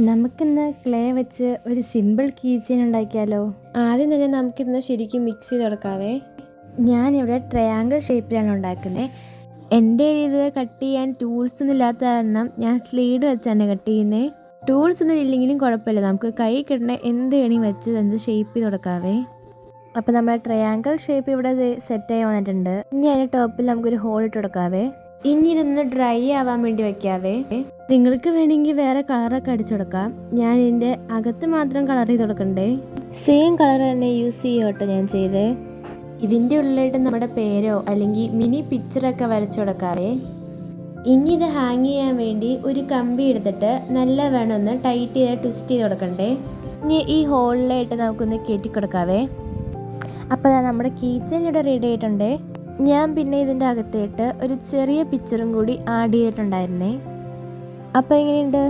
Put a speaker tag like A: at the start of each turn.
A: നമുക്കിന്ന് ക്ലേ വെച്ച് ഒരു സിമ്പിൾ കീ ചെയിൻ ഉണ്ടാക്കിയാലോ?
B: ആദ്യം തന്നെ നമുക്കിന്ന് ശരിക്കും മിക്സ് ചെയ്ത് കൊടുക്കാവേ.
A: ഞാനിവിടെ ട്രയാങ്കിൾ ഷേപ്പിലാണ് ഉണ്ടാക്കുന്നത്. എൻ്റെ ഇത് കട്ട് ചെയ്യാൻ ടൂൾസ് ഒന്നും ഇല്ലാത്ത കാരണം ഞാൻ സ്ലീഡ് വെച്ചാണ് കട്ട് ചെയ്യുന്നത്. ടൂൾസ് ഒന്നും ഇല്ലെങ്കിലും കുഴപ്പമില്ല, നമുക്ക് കൈ കിട്ടുന്ന എന്ത് വേണമെങ്കിൽ വെച്ച് എന്ത് ഷേപ്പ് ചെയ്ത് കൊടുക്കാവേ. അപ്പോൾ നമ്മുടെ ട്രയാങ്കിൾ ഷേപ്പ് ഇവിടെ സെറ്റായി വന്നിട്ടുണ്ട്. ഇനി അതിൻ്റെ ടോപ്പിൽ നമുക്കൊരു ഹോൾ ഇട്ട് കൊടുക്കാവേ. ഇനി ഇതൊന്ന് ഡ്രൈ ആവാൻ വേണ്ടി വെക്കാവേ. നിങ്ങൾക്ക് വേണമെങ്കിൽ വേറെ കളറൊക്കെ അടിച്ചു കൊടുക്കാം. ഞാൻ ഇതിൻ്റെ അകത്ത് മാത്രം കളർ ചെയ്ത് കൊടുക്കണ്ടേ. സെയിം കളർ തന്നെ യൂസ് ചെയ്യോട്ടോ ഞാൻ ചെയ്തേ. ഇതിൻ്റെ ഉള്ളിലായിട്ട് നമ്മുടെ പേരോ അല്ലെങ്കിൽ മിനി പിക്ചറൊക്കെ വരച്ചു കൊടുക്കാവേ. ഇനി ഇത് ഹാങ് ചെയ്യാൻ വേണ്ടി ഒരു കമ്പി എടുത്തിട്ട് നല്ല വേണം ഒന്ന് ടൈറ്റ് ചെയ്ത് ട്വിസ്റ്റ് ചെയ്ത് കൊടുക്കണ്ടേ. ഇനി ഈ ഹോളിലായിട്ട് നമുക്കൊന്ന് കയറ്റി കൊടുക്കാവേ. അപ്പോൾ നമ്മുടെ കീ ചെയിൻ ഇവിടെ റെഡി ആയിട്ടുണ്ടേ. ഞാൻ പിന്നെ ഇതിൻ്റെ അകത്തായിട്ട് ഒരു ചെറിയ പിക്ചറും കൂടി ആഡ് ചെയ്തിട്ടുണ്ടായിരുന്നേ. അപ്പോൾ എങ്ങനെയുണ്ട്?